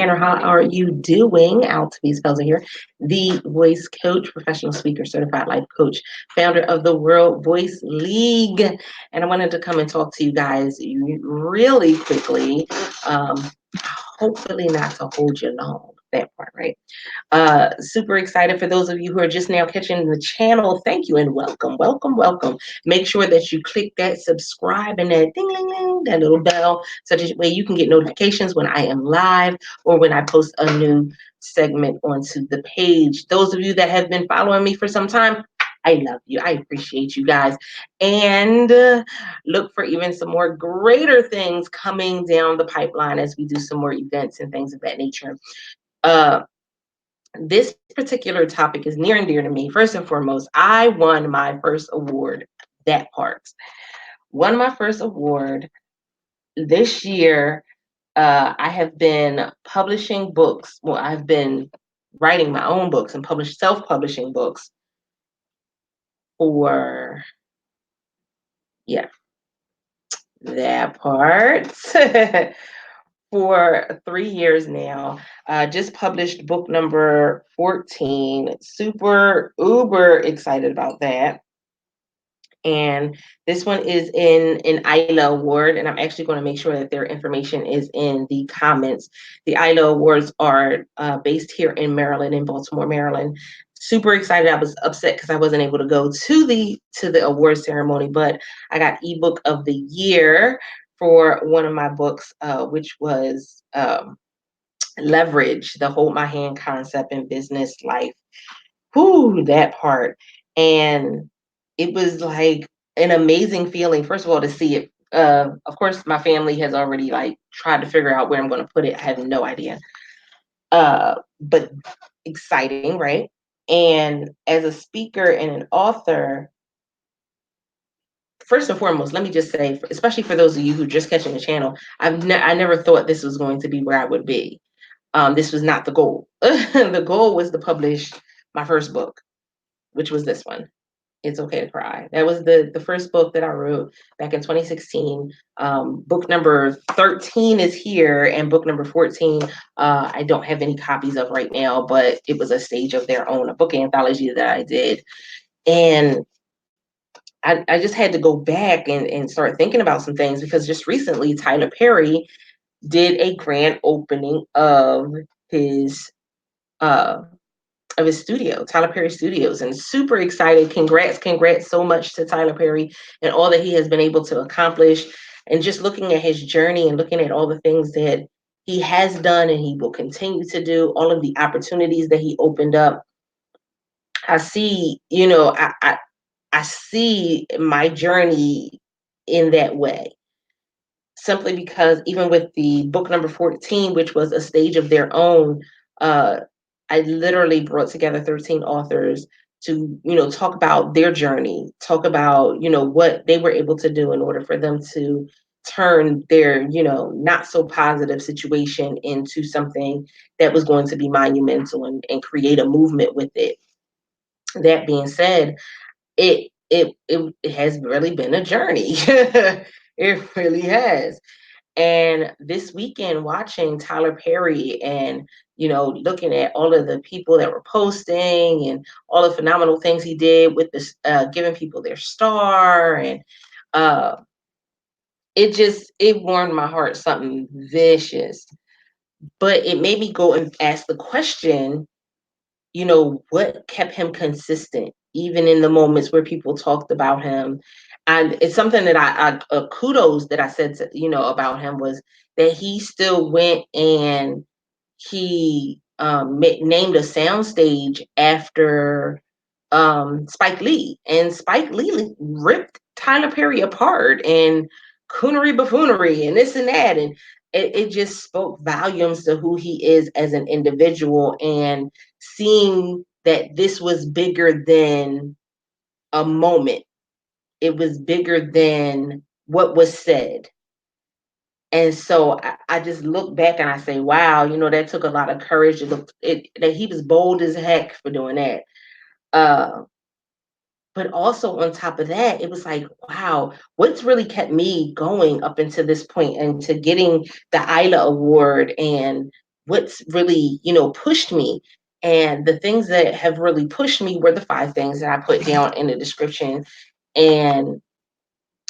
Tanner, how are you doing? Altavis Pelzer here, the voice coach, professional speaker, certified life coach, founder of the World Voice League. And I wanted to come and talk to you guys really quickly. Hopefully not to hold you long, that part, right? Super excited for those of you who are just now catching the channel. Thank you and welcome, welcome, welcome. Make sure that you click that subscribe and that ding, ding, ding, that little bell, so that way you can get notifications when I am live or when I post a new segment onto the page. Those of you that have been following me for some time, I love you. I appreciate you guys. And look for even some more greater things coming down the pipeline as we do some more events and things of that nature. This particular topic is near and dear to me. First and foremost, I won my first award. That part. Won my first award this year. I have been publishing books. Well, I've been writing my own books and self-publishing books for, yeah, that part. For 3 years now. Just published book number 14. Super uber excited about that. And this one is in an ILA award, and I'm actually going to make sure that their information is in the comments. The ILA awards are based here in Maryland, in Baltimore, Maryland. Super excited. I was upset because I wasn't able to go to the award ceremony, but I got ebook of the year for one of my books, which was Leverage, the hold my hand concept in business life. Whoo, that part. And it was like an amazing feeling, first of all, to see it. Of course, my family has already like tried to figure out where I'm going to put it. I have no idea. But exciting, right? And as a speaker and an author, first and foremost, let me just say, especially for those of you who are just catching the channel, I never thought this was going to be where I would be. This was not the goal. The goal was to publish my first book, which was this one. It's Okay to Cry. That was the first book that I wrote back in 2016. Book number 13 is here, and book number 14, I don't have any copies of right now, but it was a stage of their own, a book anthology that I did. And I just had to go back and start thinking about some things, because just recently Tyler Perry did a grand opening his uh, of his studio, Tyler Perry Studios, and super excited. Congrats so much to Tyler Perry and all that he has been able to accomplish. And just looking at his journey and looking at all the things that he has done and he will continue to do, all of the opportunities that he opened up. I see, I see my journey in that way. Simply because even with the book number 14, which was a stage of their own, I literally brought together 13 authors to, talk about their journey, talk about, what they were able to do in order for them to turn their, not so positive situation into something that was going to be monumental, and create a movement with it. That being said, it has really been a journey. It really has. And this weekend, watching Tyler Perry and, looking at all of the people that were posting and all the phenomenal things he did with this, giving people their star. And uh, it warmed my heart, something vicious. But it made me go and ask the question, what kept him consistent, even in the moments where people talked about him. And it's something that I kudos that I said to, about him, was that he still went and he named a soundstage after Spike Lee, and Spike Lee ripped Tyler Perry apart, and coonery buffoonery and this and that, and it just spoke volumes to who he is as an individual, and seeing that this was bigger than a moment. It was bigger than what was said. And so I just look back and I say, wow, that took a lot of courage. That he was bold as heck for doing that. But also on top of that, it was like, wow, what's really kept me going up until this point, and to getting the ILA award, and what's really, pushed me. And the things that have really pushed me were the 5 things that I put down in the description. And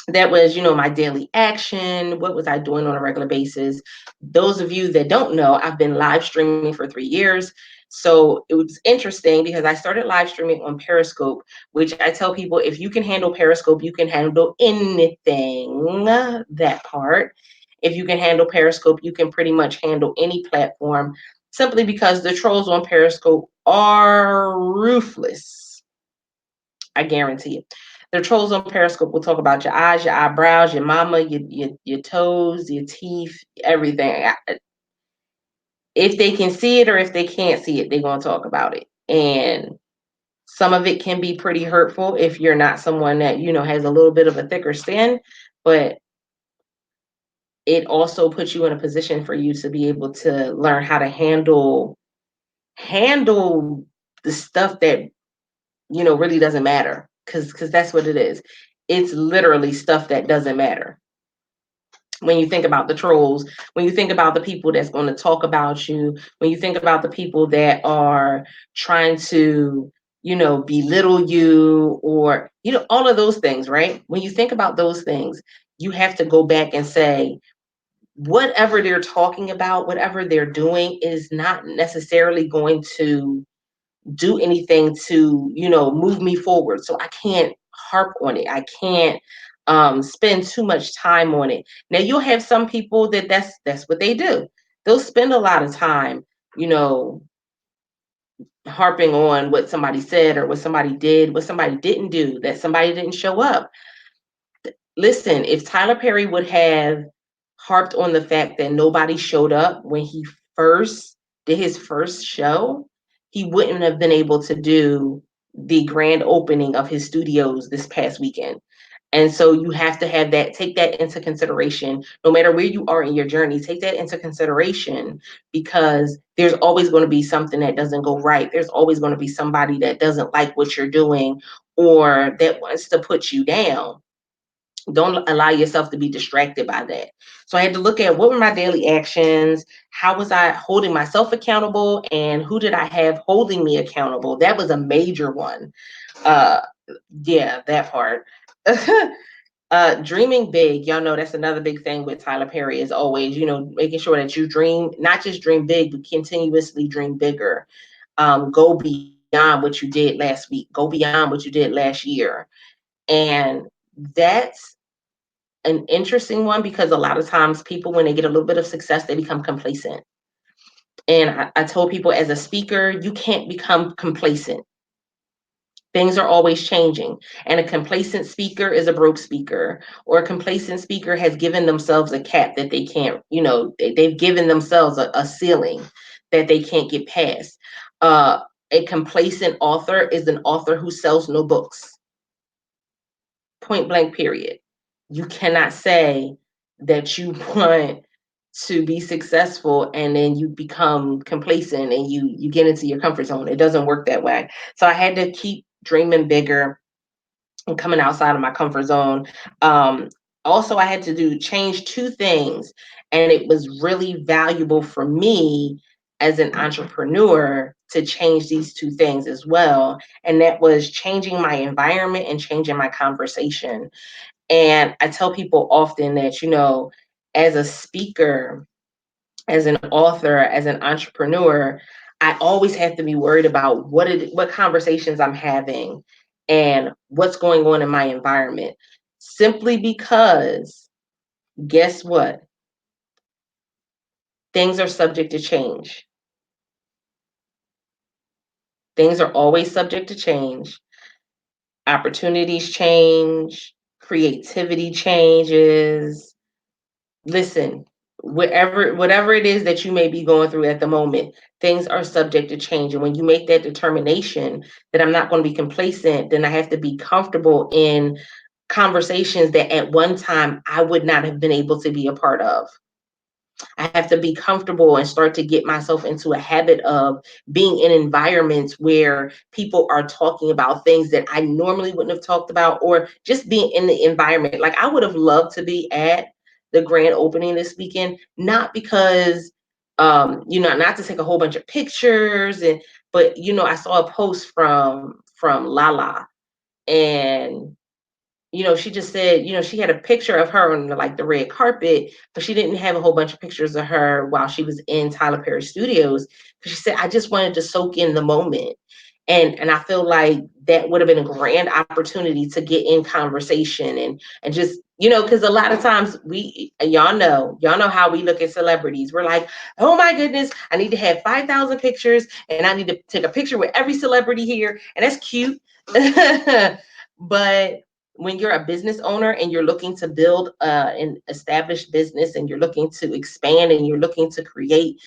that was, my daily action. What was I doing on a regular basis? Those of you that don't know, I've been live streaming for 3 years. So it was interesting because I started live streaming on Periscope, which I tell people, if you can handle Periscope, you can handle anything. That part. If you can handle Periscope, you can pretty much handle any platform, simply because the trolls on Periscope are ruthless. I guarantee it. The trolls on Periscope will talk about your eyes, your eyebrows, your mama, your toes, your teeth, everything. If they can see it or if they can't see it, they're going to talk about it. And some of it can be pretty hurtful if you're not someone that, has a little bit of a thicker skin, but it also puts you in a position for you to be able to learn how to handle the stuff that, really doesn't matter, because that's what it is. It's literally stuff that doesn't matter. When you think about the trolls, when you think about the people that's going to talk about you, when you think about the people that are trying to, belittle you, or, all of those things, right? When you think about those things, you have to go back and say, whatever they're talking about, whatever they're doing is not necessarily going to do anything to, move me forward. So I can't harp on it. I can't spend too much time on it. Now you'll have some people that's what they do. They'll spend a lot of time, you know, harping on what somebody said or what somebody did, what somebody didn't do, that somebody didn't show up. Listen, if Tyler Perry would have harped on the fact that nobody showed up when he first did his first show, he wouldn't have been able to do the grand opening of his studios this past weekend. And so you have to have that, take that into consideration. No matter where you are in your journey, take that into consideration, because there's always going to be something that doesn't go right. There's always going to be somebody that doesn't like what you're doing or that wants to put you down. Don't allow yourself to be distracted by that. So I had to look at what were my daily actions, how was I holding myself accountable, and who did I have holding me accountable. That was a major one. uh yeah, that part. Dreaming big, y'all know that's another big thing with Tyler Perry, is always, making sure that you dream, not just dream big, but continuously dream bigger. Go beyond what you did last week, go beyond what you did last year. And that's an interesting one, because a lot of times people, when they get a little bit of success, they become complacent. And I told people, as a speaker, you can't become complacent. Things are always changing. And a complacent speaker is a broke speaker, or a complacent speaker has given themselves a cap that they can't, they've given themselves a ceiling that they can't get past. A complacent author is an author who sells no books. Point blank, period. You cannot say that you want to be successful and then you become complacent and you get into your comfort zone. It doesn't work that way. So I had to keep dreaming bigger and coming outside of my comfort zone. Um, Also, I had to change 2 things, and it was really valuable for me as an entrepreneur to change these 2 things as well. And that was changing my environment and changing my conversation. And I tell people often that, as a speaker, as an author, as an entrepreneur, I always have to be worried about what conversations I'm having and what's going on in my environment. Simply because, guess what? Things are subject to change. Things are always subject to change. Opportunities change, creativity changes. Listen, whatever it is that you may be going through at the moment, things are subject to change. And when you make that determination that I'm not going to be complacent, then I have to be comfortable in conversations that at one time I would not have been able to be a part of. I have to be comfortable and start to get myself into a habit of being in environments where people are talking about things that I normally wouldn't have talked about, or just being in the environment. Like, I would have loved to be at the grand opening this weekend, not because Not to take a whole bunch of pictures, but I saw a post from Lala, and she just said, she had a picture of her on like the red carpet, but she didn't have a whole bunch of pictures of her while she was in Tyler Perry Studios. She said, I just wanted to soak in the moment. And I feel like that would have been a grand opportunity to get in conversation and just, because a lot of times y'all know how we look at celebrities. We're like, oh my goodness, I need to have 5,000 pictures and I need to take a picture with every celebrity here. And that's cute. But when you're a business owner and you're looking to build an established business and you're looking to expand and you're looking to create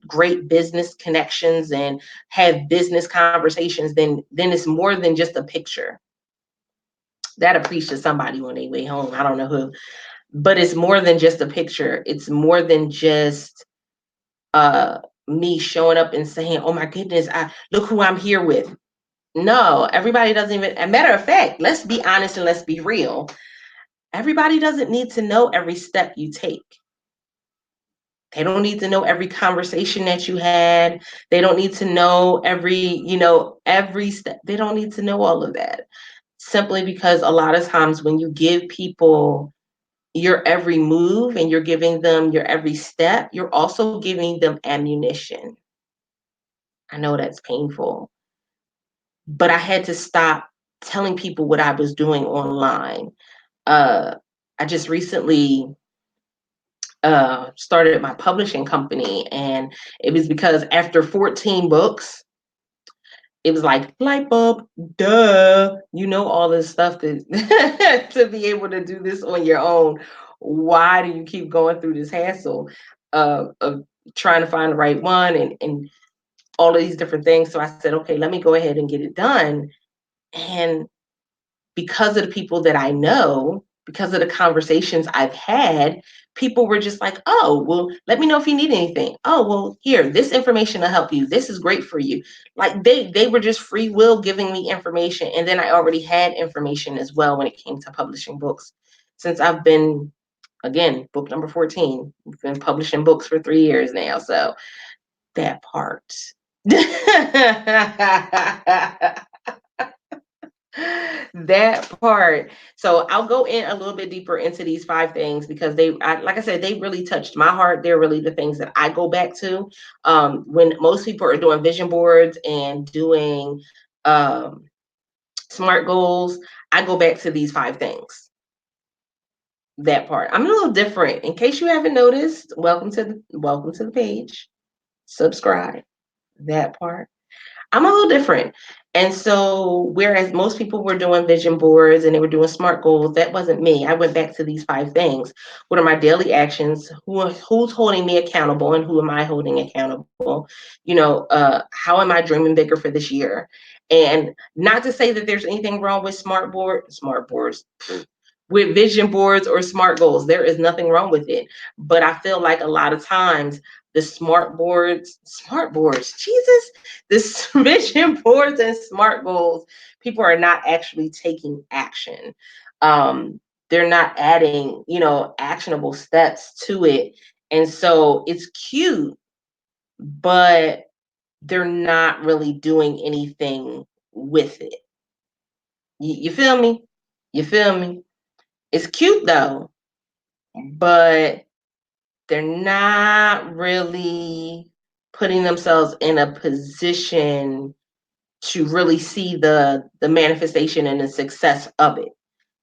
great business connections and have business conversations, then it's more than just a picture. That'll preach to somebody on their way home. I don't know who, but it's more than just a picture. It's more than just me showing up and saying, "Oh my goodness, look who I'm here with." No, everybody doesn't even. A matter of fact, let's be honest and let's be real. Everybody doesn't need to know every step you take. They don't need to know every conversation that you had. They don't need to know every step. They don't need to know all of that. Simply because a lot of times when you give people your every move and you're giving them your every step, you're also giving them ammunition. I know that's painful, but I had to stop telling people what I was doing online. I just recently started my publishing company, and it was because after 14 books, it was like light bulb, duh, all this stuff that to be able to do this on your own. Why do you keep going through this hassle of trying to find the right one and all of these different things? So I said, okay, let me go ahead and get it done. And because of the people that I know, because of the conversations I've had, people were just like, oh, well, let me know if you need anything. Oh, well, here, this information will help you. This is great for you. Like they were just free will giving me information. And then I already had information as well when it came to publishing books. Since I've been, again, book number 14, I've been publishing books for 3 years now. So that part. That part. So I'll go in a little bit deeper into these 5 things because like I said, they really touched my heart. They're really the things that I go back to when most people are doing vision boards and doing um, smart goals. I go back to these 5 things. That part. I'm a little different. In case you haven't noticed, welcome to the page. Subscribe. That part. I'm a little different. And so, whereas most people were doing vision boards and they were doing SMART goals, that wasn't me. I went back to these 5 things. What are my daily actions? Who's holding me accountable and who am I holding accountable? How am I dreaming bigger for this year? And not to say that there's anything wrong with smart boards, with vision boards or SMART goals. There is nothing wrong with it. But I feel like a lot of times the smart boards, Jesus, this vision boards and SMART goals, people are not actually taking action. They're not adding, actionable steps to it. And so it's cute, but they're not really doing anything with it. You feel me? You feel me? It's cute though, but they're not really putting themselves in a position to really see the manifestation and the success of it,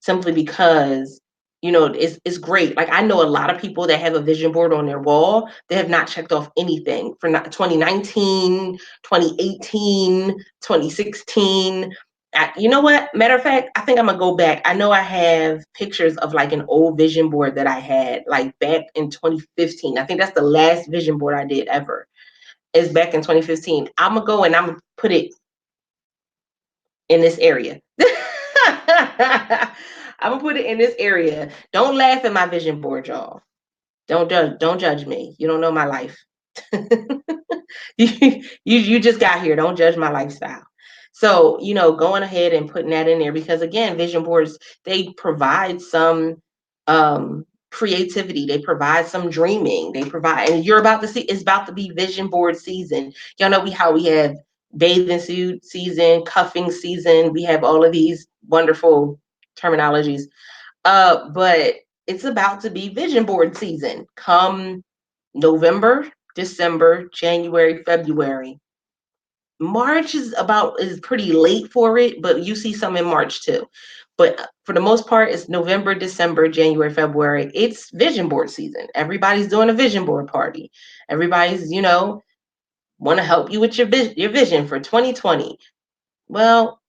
simply because it's great. Like I know a lot of people that have a vision board on their wall. They have not checked off anything for 2019, 2018, 2016. You know what? Matter of fact, I think I'm gonna go back. I know I have pictures of like an old vision board that I had like back in 2015. I think that's the last vision board I did ever. It's back in 2015. I'm gonna go and I'm gonna put it in this area. I'm gonna put it in this area. Don't laugh at my vision board, y'all. Don't judge me. You don't know my life. you just got here. Don't judge my lifestyle. So, going ahead and putting that in there because again, vision boards, they provide some creativity. They provide some dreaming. They provide, and you're about to see, it's about to be vision board season. Y'all know how we have bathing suit season, cuffing season. We have all of these wonderful terminologies. But it's about to be vision board season. Come November, December, January, February. March is pretty late for it, but you see some in March too. But for the most part, it's November, December, January, February. It's vision board season. Everybody's doing a vision board party. Everybody's, want to help you with your vision for 2020. Well,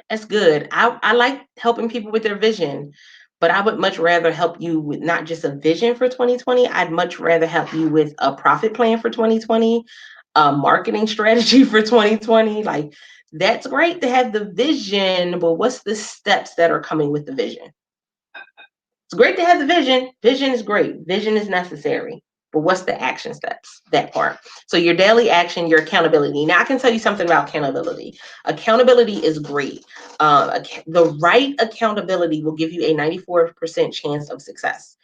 that's good. I like helping people with their vision, but I would much rather help you with not just a vision for 2020. I'd much rather help you with a profit plan for 2020, a marketing strategy for 2020. Like, that's great to have the vision, but what's the steps that are coming with the vision? It's great to have the vision. Vision is great. Vision is necessary. But what's the action steps? That part. So your daily action, your accountability. Now I can tell you something about accountability. Accountability is great. The right accountability will give you a 94% chance of success.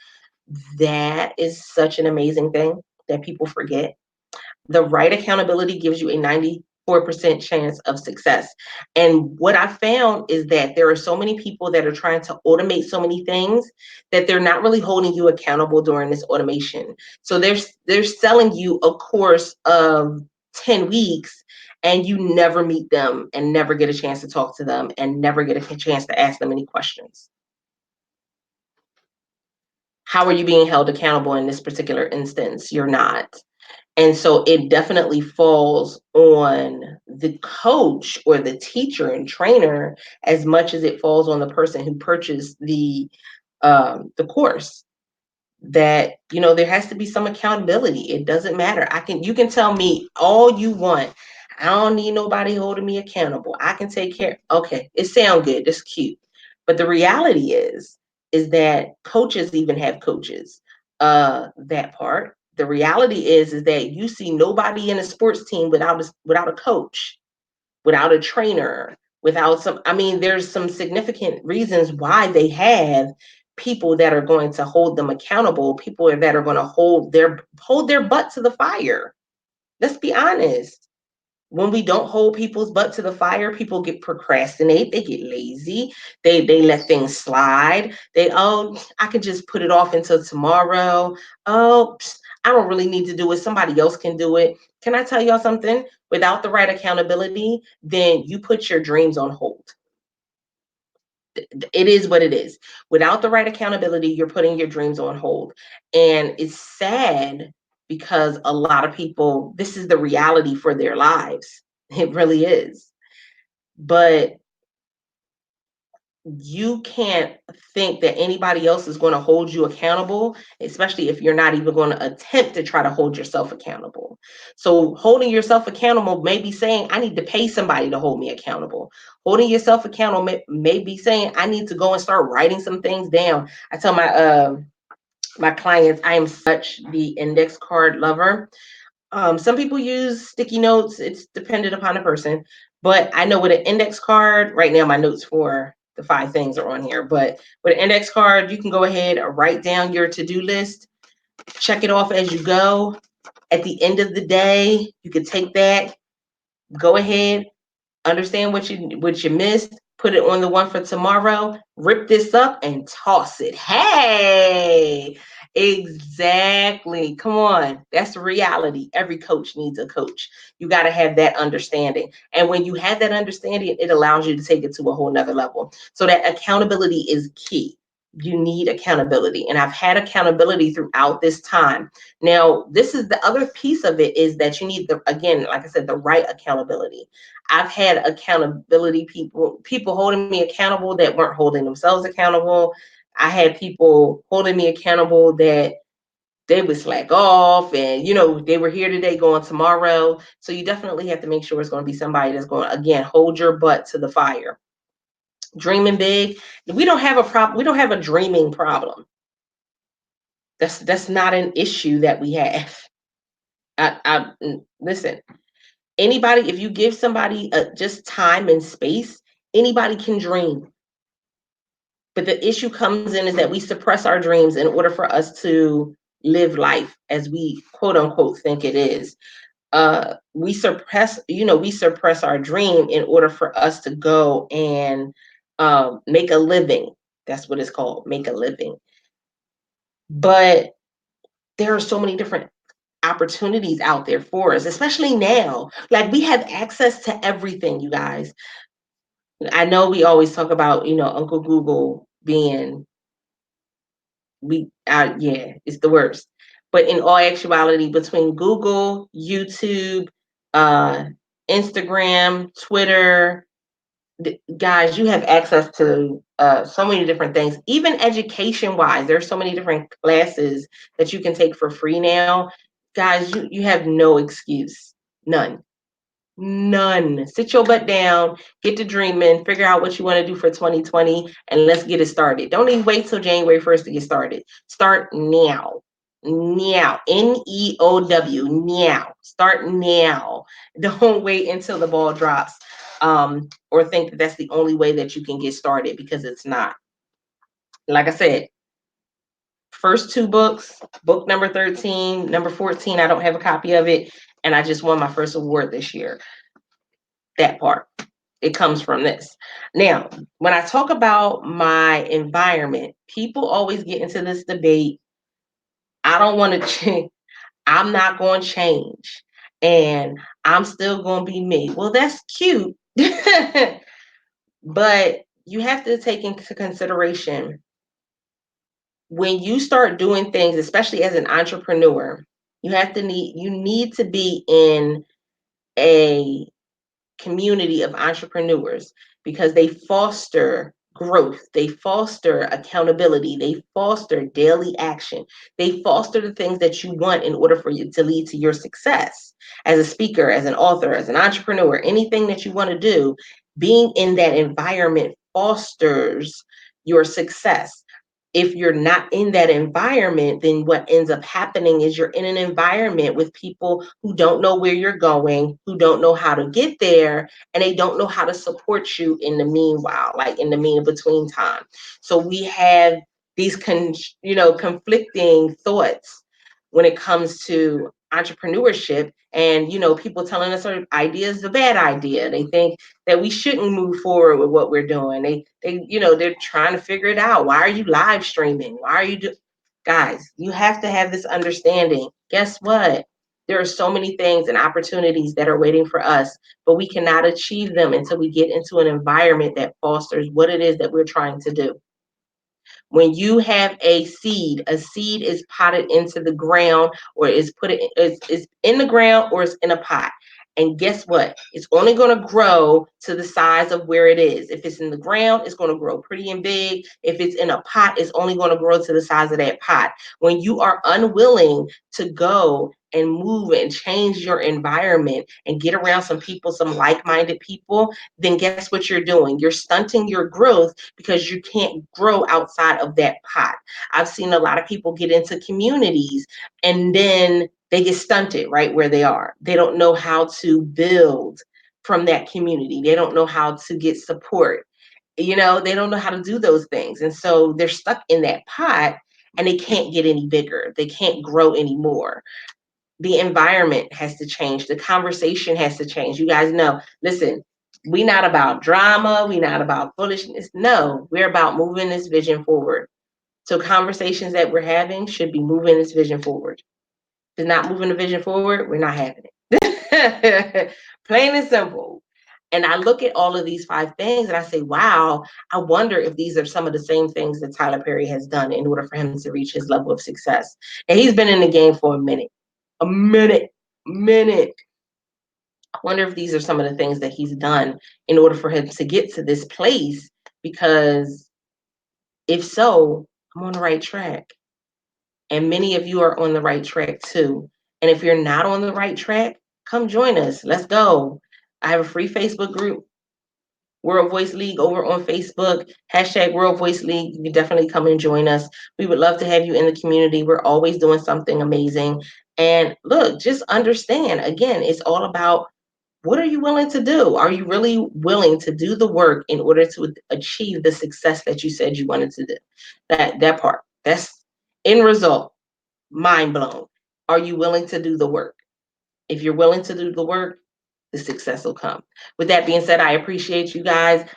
That is such an amazing thing that people forget. The right accountability gives you a 94% chance of success. And what I found is that there are so many people that are trying to automate so many things that they're not really holding you accountable during this automation. So they're selling you a course of 10 weeks and you never meet them and never get a chance to talk to them and never get a chance to ask them any questions. How are you being held accountable in this particular instance? You're not. And so it definitely falls on the coach or the teacher and trainer as much as it falls on the person who purchased the course. That, there has to be some accountability. It doesn't matter. You can tell me all you want. I don't need nobody holding me accountable. I can take care. Okay, it sounds good. It's cute. But the reality is that coaches even have coaches. That part. The reality is that you see nobody in a sports team without a coach, without a trainer, without some, I mean, there's some significant reasons why they have people that are going to hold them accountable, people that are going to hold their butt to the fire. Let's be honest. When we don't hold people's butt to the fire, people get procrastinate, they get lazy, they let things slide. I could just put it off until tomorrow. Oh, I don't really need to do it. Somebody else can do it. Can I tell y'all something? Without the right accountability, then you put your dreams on hold. It is what it is. Without the right accountability, you're putting your dreams on hold. And it's sad because a lot of people, this is the reality for their lives. It really is. But you can't think that anybody else is going to hold you accountable, especially if you're not even going to attempt to try to hold yourself accountable. So holding yourself accountable may be saying, I need to pay somebody to hold me accountable. Holding yourself accountable may be saying, I need to go and start writing some things down. I tell my clients, I am such the index card lover. Some people use sticky notes. It's dependent upon the person. But I know with an index card, right now my notes for the 5 things are on here. But with an index card, you can go ahead and write down your to-do list, check it off as you go. At the end of the day, you can take that, go ahead, understand what you missed, put it on the one for tomorrow, rip this up and toss it. Hey, exactly. Come on. That's reality. Every coach needs a coach. You got to have that understanding. And when you have that understanding, it allows you to take it to a whole nother level. So that accountability is key. You need accountability. And I've had accountability throughout this time. Now, this is the other piece of it, is that you need again, like I said, the right accountability. I've had accountability people holding me accountable that weren't holding themselves accountable. I had people holding me accountable that they would slack off and, they were here today going tomorrow. So you definitely have to make sure it's going to be somebody that's going to, again, hold your butt to the fire. Dreaming big. We don't have a problem. We don't have a dreaming problem. That's not an issue that we have. Listen, anybody, if you give somebody just time and space, anybody can dream. But the issue comes in is that we suppress our dreams in order for us to live life as we quote unquote think it is. We suppress our dream in order for us to go and make a living. That's what it's called, make a living. But there are so many different opportunities out there for us, especially now. Like, we have access to everything, you guys. I know we always talk about, Uncle Google being yeah, it's the worst. But in all actuality, between Google, YouTube, uh, Instagram, Twitter, guys, you have access to so many different things. Even education wise, there's so many different classes that you can take for free now. Guys, you have no excuse, none. None. Sit your butt down, get to dreaming, figure out what you want to do for 2020, and let's get it started. Don't even wait till January 1st to get started. Start now. Now. NEOW. Now. Start now. Don't wait until the ball drops, or think that that's the only way that you can get started, because it's not. Like I said, first two books, book number 13, number 14, I don't have a copy of it, and I just won my first award this year. That part. It comes from this. Now, when I talk about my environment, people always get into this debate. I don't want to change. I'm not going to change. And I'm still going to be me. Well, that's cute. But you have to take into consideration, when you start doing things, especially as an entrepreneur, you need to be in a community of entrepreneurs, because they foster growth, they foster accountability, they foster daily action, they foster the things that you want in order for you to lead to your success as a speaker, as an author, as an entrepreneur. Anything that you want to do, being in that environment fosters your success. If you're not in that environment, then what ends up happening is you're in an environment with people who don't know where you're going, who don't know how to get there, and they don't know how to support you in the meanwhile, like in the mean between time. So we have these conflicting thoughts when it comes to entrepreneurship, and people telling us our idea is a bad idea. They think that we shouldn't move forward with what we're doing. They're trying to figure it out. Why are you live streaming? Why are you Guys, you have to have this understanding. Guess what? There are so many things and opportunities that are waiting for us, but we cannot achieve them until we get into an environment that fosters what it is that we're trying to do. When you have a seed is potted into the ground, or is in the ground, or it's in a pot. And guess what? It's only going to grow to the size of where it is. If it's in the ground, it's going to grow pretty and big. If it's in a pot, it's only going to grow to the size of that pot. When you are unwilling to go and move and change your environment and get around some people, some like-minded people, then guess what you're doing? You're stunting your growth, because you can't grow outside of that pot. I've seen a lot of people get into communities, and then they get stunted right where they are. They don't know how to build from that community. They don't know how to get support. They don't know how to do those things. And so they're stuck in that pot, and they can't get any bigger. They can't grow anymore. The environment has to change. The conversation has to change. You guys know, listen, we're not about drama. We're not about foolishness. No, we're about moving this vision forward. So conversations that we're having should be moving this vision forward. If it's not moving the vision forward, we're not having it. Plain and simple. And I look at all of these 5 things and I say, wow, I wonder if these are some of the same things that Tyler Perry has done in order for him to reach his level of success. And he's been in the game for a minute. A minute. I wonder if these are some of the things that he's done in order for him to get to this place, because if so, I'm on the right track. And many of you are on the right track too. And if you're not on the right track, come join us. Let's go. I have a free Facebook group, World Voice League, over on Facebook, hashtag World Voice League. You can definitely come and join us. We would love to have you in the community. We're always doing something amazing. And look, just understand, again, it's all about What are you willing to do? Are you really willing to do the work in order to achieve the success that you said you wanted to do? That part. That's end result. Mind blown. Are you willing to do the work? If you're willing to do the work, the success will come. With that being said, I appreciate you guys.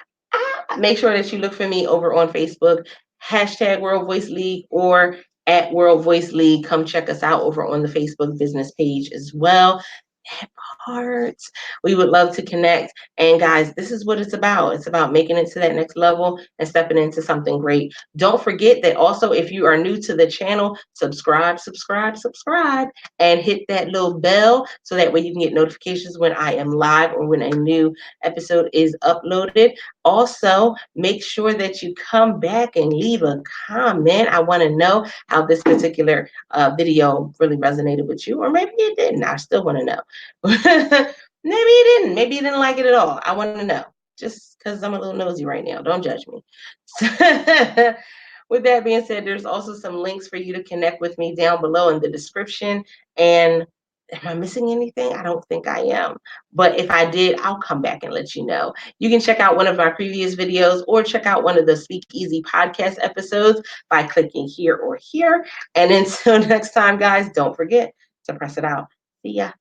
Make sure that you look for me over on Facebook, hashtag World Voice League or at World Voice League. Come check us out over on the Facebook business page as well. Hearts. We would love to connect. And guys, this is what it's about. It's about making it to that next level and stepping into something great. Don't forget that also, if you are new to the channel, subscribe, and hit that little bell so that way you can get notifications when I am live or when a new episode is uploaded. Also, make sure that you come back and leave a comment. I want to know how this particular video really resonated with you, or maybe it didn't. I still want to know. Maybe you didn't. Maybe you didn't like it at all. I want to know. Just because I'm a little nosy right now. Don't judge me. With that being said, there's also some links for you to connect with me down below in the description. And am I missing anything? I don't think I am. But if I did, I'll come back and let you know. You can check out one of my previous videos or check out one of the Speak Easy podcast episodes by clicking here or here. And until next time, guys, don't forget to press it out. See ya.